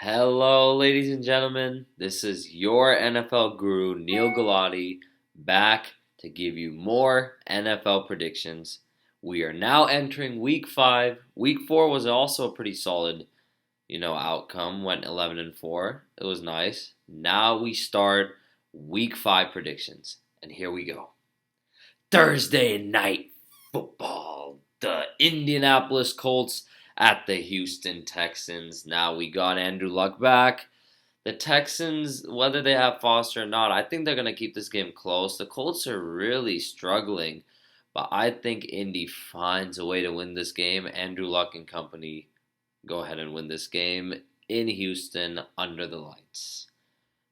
Hello, ladies and gentlemen. This is your NFL guru, Neal back to give you more NFL predictions. We are now entering week 5. Week 4 was also a pretty solid, outcome. Went 11 and 4. It was nice. Now we start week 5 predictions. And here we go. Thursday night football. The Indianapolis Colts at the Houston Texans. Now we got Andrew Luck back. The Texans, whether they have Foster or not, I think they're going to keep this game close. The Colts are really struggling, but I think Indy finds a way to win this game. Andrew Luck and company go ahead and win this game in Houston under the lights.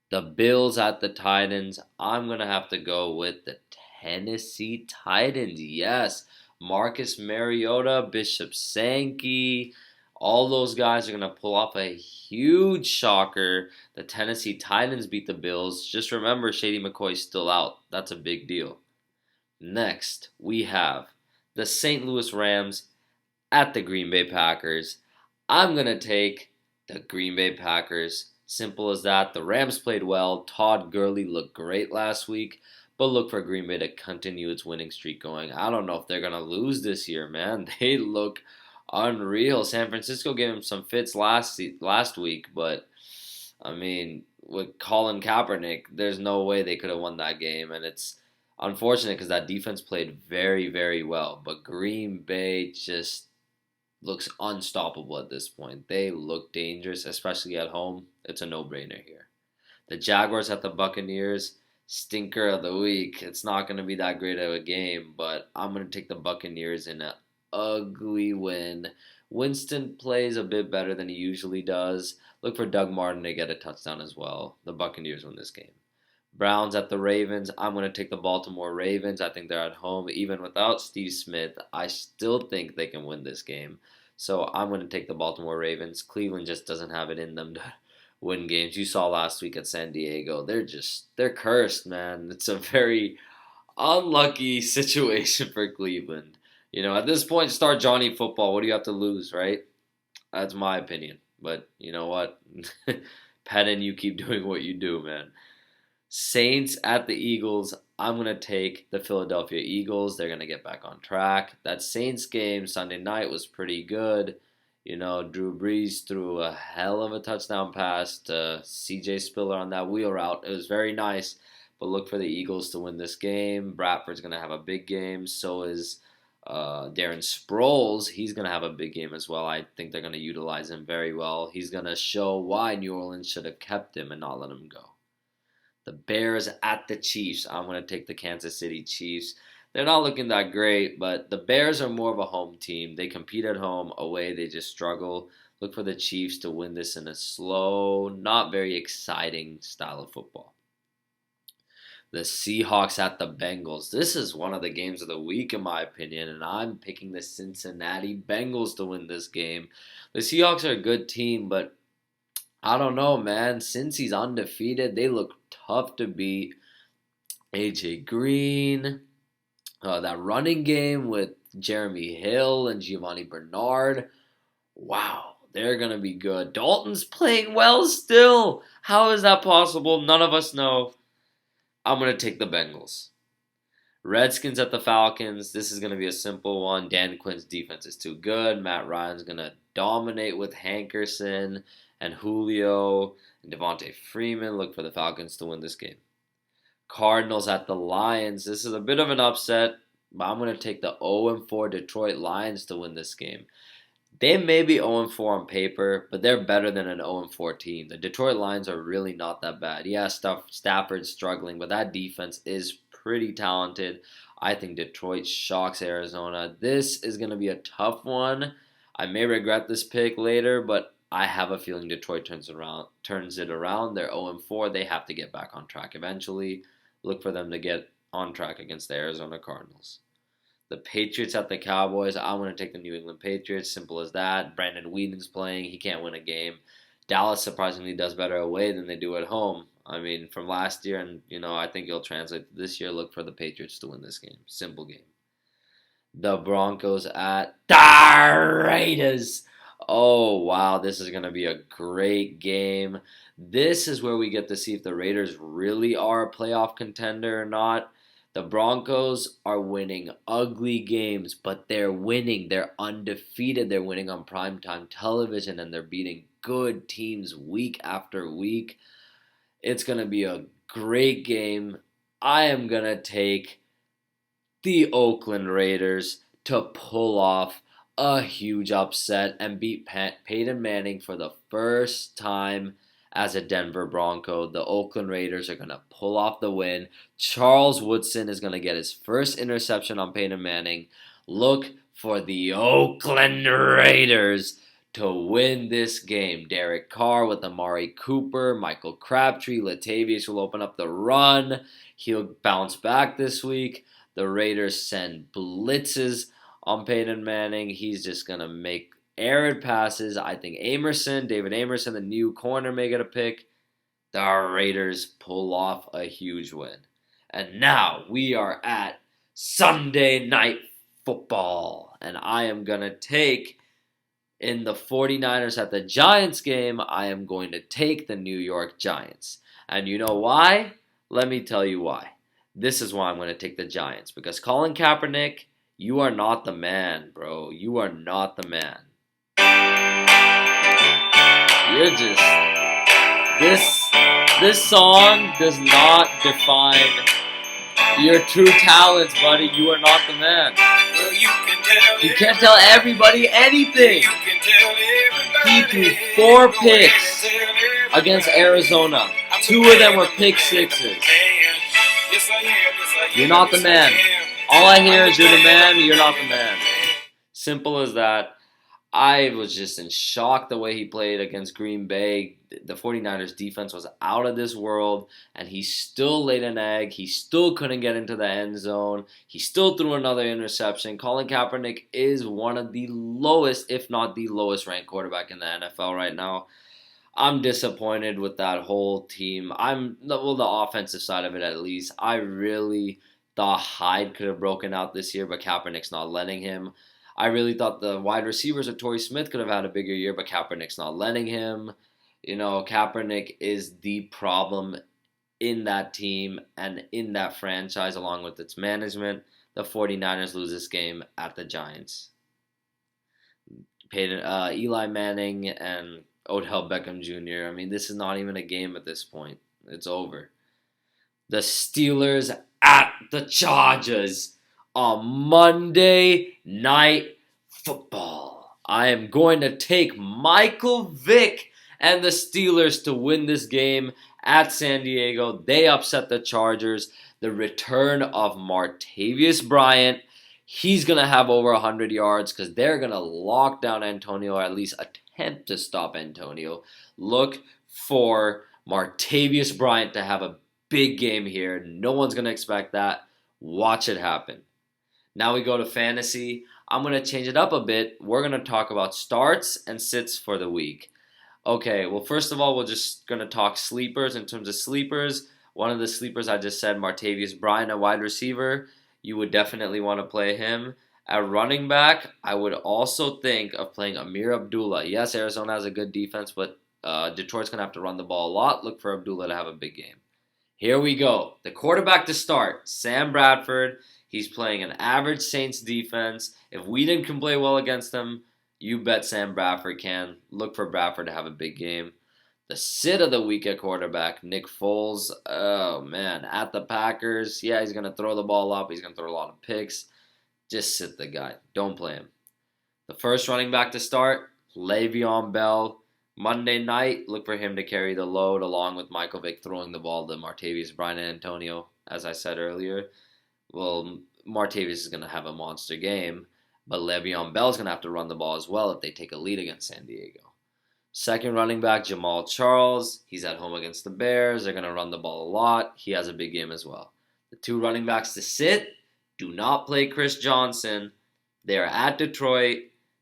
The Bills at the Titans. I'm going to have to go with the Tennessee Titans. Yes. Marcus Mariota, Bishop Sankey, all those guys are going to pull off a huge shocker. The Tennessee Titans beat the Bills. Just remember, Shady McCoy's still out. That's a big deal. Next, we have the St. Louis Rams at the Green Bay Packers. I'm going to take the Green Bay Packers. Simple as that. The Rams played well. Todd Gurley looked great last week. But look for Green Bay to continue its winning streak going. I don't know if they're going to lose this year, man. They look unreal. San Francisco gave them some fits last week, but, with Colin Kaepernick, there's no way they could have won that game. And it's unfortunate because that defense played very, very well. But Green Bay just looks unstoppable at this point. They look dangerous, especially at home. It's a no-brainer here. The Jaguars at the Buccaneers. Stinker of the week. It's not going to be that great of a game, but I'm going to take the Buccaneers in an ugly win. Winston plays a bit better than he usually does. Look for Doug Martin to get a touchdown as well. The Buccaneers win this game. Browns at the Ravens. I'm going to take the Baltimore Ravens. I think they're at home. Even without Steve Smith, I still think they can win this game. So I'm going to take the Baltimore Ravens. Cleveland just doesn't have it in them to win games. You saw last week at San Diego. They're cursed, man. It's a very unlucky situation for Cleveland. At this point, start Johnny football. What do you have to lose, right? That's my opinion. But you know what? Pettin, you keep doing what you do, man. Saints at the Eagles. I'm going to take the Philadelphia Eagles. They're going to get back on track. That Saints game Sunday night was pretty good. Drew Brees threw a hell of a touchdown pass to C.J. Spiller on that wheel route. It was very nice, but look for the Eagles to win this game. Bradford's going to have a big game. So is Darren Sproles. He's going to have a big game as well. I think they're going to utilize him very well. He's going to show why New Orleans should have kept him and not let him go. The Bears at the Chiefs. I'm going to take the Kansas City Chiefs. They're not looking that great, but the Bears are more of a home team. They compete at home. Away, they just struggle. Look for the Chiefs to win this in a slow, not very exciting style of football. The Seahawks at the Bengals. This is one of the games of the week, in my opinion, and I'm picking the Cincinnati Bengals to win this game. The Seahawks are a good team, but I don't know, man. Since he's undefeated, they look tough to beat. A.J. Green. That running game with Jeremy Hill and Giovanni Bernard. Wow, they're going to be good. Dalton's playing well still. How is that possible? None of us know. I'm going to take the Bengals. Redskins at the Falcons. This is going to be a simple one. Dan Quinn's defense is too good. Matt Ryan's going to dominate with Hankerson and Julio and Devontae Freeman. Look for the Falcons to win this game. Cardinals at the Lions. This is a bit of an upset, but I'm going to take the 0-4 Detroit Lions to win this game. They may be 0-4 on paper, but they're better than an 0-4 team. The Detroit Lions are really not that bad. Yeah, Stafford's struggling, but that defense is pretty talented. I think Detroit shocks Arizona. This is going to be a tough one. I may regret this pick later, but I have a feeling Detroit turns it around. They're 0-4. They have to get back on track eventually. Look for them to get on track against the Arizona Cardinals. The Patriots at the Cowboys. I want to take the New England Patriots. Simple as that. Brandon Whedon's playing. He can't win a game. Dallas surprisingly does better away than they do at home. From last year, and I think it'll translate to this year. Look for the Patriots to win this game. Simple game. The Broncos at the Raiders. Oh, wow, this is going to be a great game. This is where we get to see if the Raiders really are a playoff contender or not. The Broncos are winning ugly games, but they're winning. They're undefeated. They're winning on primetime television, and they're beating good teams week after week. It's going to be a great game. I am going to take the Oakland Raiders to pull off a huge upset and beat Peyton Manning for the first time as a Denver Bronco. The Oakland Raiders are going to pull off the win. Charles Woodson is going to get his first interception on Peyton Manning. Look for the Oakland Raiders to win this game. Derek Carr with Amari Cooper, Michael Crabtree, Latavius will open up the run. He'll bounce back this week. The Raiders send blitzes on Peyton Manning. He's just going to make errant passes. I think David Amerson, the new corner, may get a pick. The Raiders pull off a huge win. And now we are at Sunday Night Football. And I am going to take, in the 49ers at the Giants game, I am going to take the New York Giants. And you know why? Let me tell you why. This is why I'm going to take the Giants. Because Colin Kaepernick, you are not the man, bro. You are not the man. You're just... This song does not define your true talents, buddy. You are not the man. Well, you can't tell everybody anything. He threw 4 picks against Arizona. 2 of them were pick sixes. You're not the man. All I hear is you're the man, you're not the man. Simple as that. I was just in shock the way he played against Green Bay. The 49ers defense was out of this world, and he still laid an egg. He still couldn't get into the end zone. He still threw another interception. Colin Kaepernick is one of the lowest, if not the lowest ranked quarterback in the NFL right now. I'm disappointed with that whole team. The offensive side of it at least. I really thought Hyde could have broken out this year, but Kaepernick's not letting him. I really thought the wide receivers of Torrey Smith could have had a bigger year, but Kaepernick's not letting him. You know, Kaepernick is the problem in that team and in that franchise along with its management. The 49ers lose this game at the Giants. Eli Manning and Odell Beckham Jr. I mean, this is not even a game at this point. It's over. The Steelers at the Chargers on Monday Night Football. I am going to take Michael Vick and the Steelers to win this game at San Diego. They upset the Chargers. The return of Martavis Bryant. He's going to have over 100 yards because they're going to lock down Antonio, or at least attempt to stop Antonio. Look for Martavis Bryant to have a big game here. No one's going to expect that. Watch it happen. Now we go to fantasy. I'm going to change it up a bit. We're going to talk about starts and sits for the week. Okay, well, first of all, we're just going to talk sleepers. In terms of sleepers, one of the sleepers I just said, Martavis Bryant, a wide receiver. You would definitely want to play him. At running back, I would also think of playing Amir Abdullah. Yes, Arizona has a good defense, but Detroit's going to have to run the ball a lot. Look for Abdullah to have a big game. Here we go. The quarterback to start, Sam Bradford. He's playing an average Saints defense. If Whedon can play well against them, you bet Sam Bradford can. Look for Bradford to have a big game. The sit of the week at quarterback, Nick Foles. Oh, man. At the Packers, yeah, he's going to throw the ball up. He's going to throw a lot of picks. Just sit the guy. Don't play him. The first running back to start, Le'Veon Bell. Monday night, look for him to carry the load along with Michael Vick throwing the ball to Martavis Bryant and Antonio, as I said earlier. Well, Martavis is going to have a monster game, but Le'Veon Bell is going to have to run the ball as well if they take a lead against San Diego. Second running back, Jamaal Charles. He's at home against the Bears. They're going to run the ball a lot. He has a big game as well. The 2 running backs to sit, do not play Chris Johnson. They are at Detroit.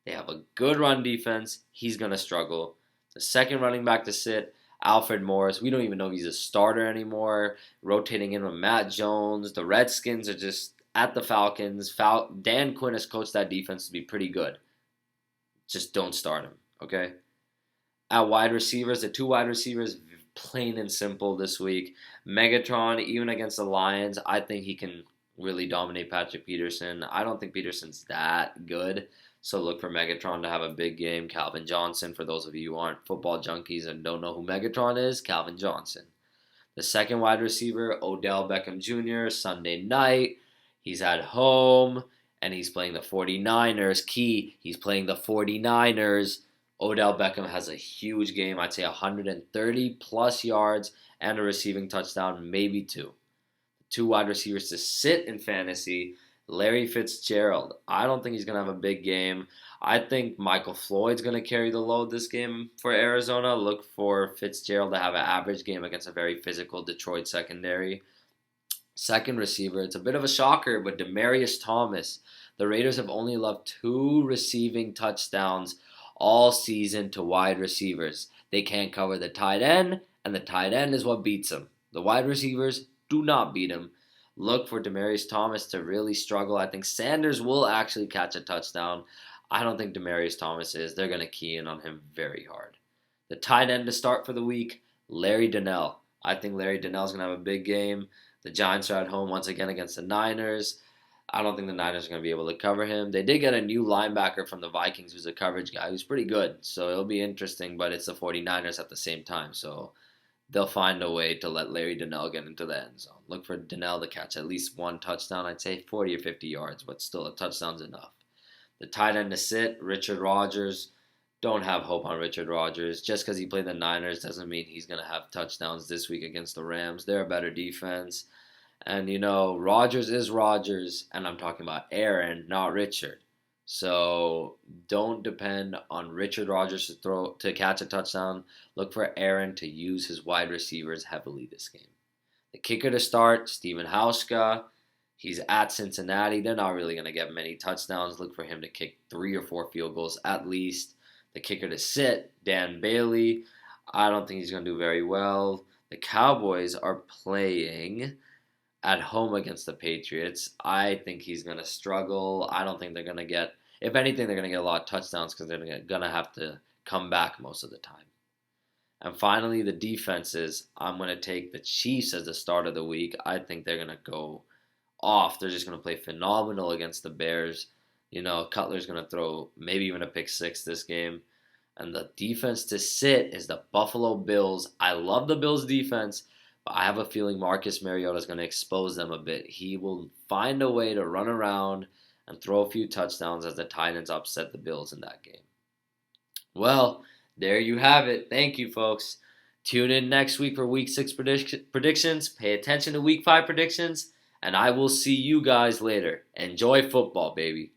They have a good run defense. He's going to struggle. The second running back to sit, Alfred Morris. We don't even know if he's a starter anymore. Rotating in with Matt Jones. The Redskins are just at the Falcons. Dan Quinn has coached that defense to be pretty good. Just don't start him. Okay? At wide receivers, the 2 wide receivers, plain and simple this week. Megatron, even against the Lions, I think he can really dominate Patrick Peterson. I don't think Peterson's that good. So look for Megatron to have a big game. Calvin Johnson, for those of you who aren't football junkies and don't know who Megatron is, Calvin Johnson. The second wide receiver, Odell Beckham Jr., Sunday night. He's at home, and he's playing the 49ers. He's playing the 49ers. Odell Beckham has a huge game. I'd say 130-plus yards and a receiving touchdown, maybe 2. 2 wide receivers to sit in fantasy. Larry Fitzgerald. I don't think he's going to have a big game. I think Michael Floyd's going to carry the load this game for Arizona. Look for Fitzgerald to have an average game against a very physical Detroit secondary. Second receiver, it's a bit of a shocker, but Demaryius Thomas. The Raiders have only allowed 2 receiving touchdowns all season to wide receivers. They can't cover the tight end, and the tight end is what beats them. The wide receivers do not beat him. Look for Demaryius Thomas to really struggle. I think Sanders will actually catch a touchdown. I don't think Demaryius Thomas is. They're going to key in on him very hard. The tight end to start for the week, Larry Donnell. I think Larry Donnell's going to have a big game. The Giants are at home once again against the Niners. I don't think the Niners are going to be able to cover him. They did get a new linebacker from the Vikings who's a coverage guy who's pretty good. So it'll be interesting, but it's the 49ers at the same time. So they'll find a way to let Larry Donnell get into the end zone. Look for Donnell to catch at least 1 touchdown. I'd say 40 or 50 yards, but still a touchdown's enough. The tight end to sit, Richard Rodgers. Don't have hope on Richard Rodgers. Just because he played the Niners doesn't mean he's going to have touchdowns this week against the Rams. They're a better defense. And, Rodgers is Rodgers, and I'm talking about Aaron, not Richard. So don't depend on Richard Rodgers to catch a touchdown. Look for Aaron to use his wide receivers heavily this game. The kicker to start, Stephen Hauschka. He's at Cincinnati. They're not really going to get many touchdowns. Look for him to kick 3 or 4 field goals at least. The kicker to sit, Dan Bailey. I don't think he's going to do very well. The Cowboys are playing at home against the Patriots. I think he's going to struggle. I don't think they're going to get, if anything, they're going to get a lot of touchdowns because they're going to have to come back most of the time. And finally, the defenses. I'm going to take the Chiefs as the start of the week. I think they're going to go off. They're just going to play phenomenal against the Bears. Cutler's going to throw maybe even a pick 6 this game. And the defense to sit is the Buffalo Bills. I love the Bills defense, but I have a feeling Marcus Mariota is going to expose them a bit. He will find a way to run around and throw a few touchdowns as the Titans upset the Bills in that game. Well, there you have it. Thank you, folks. Tune in next week for Week 6 predictions. Pay attention to Week 5 predictions. And I will see you guys later. Enjoy football, baby.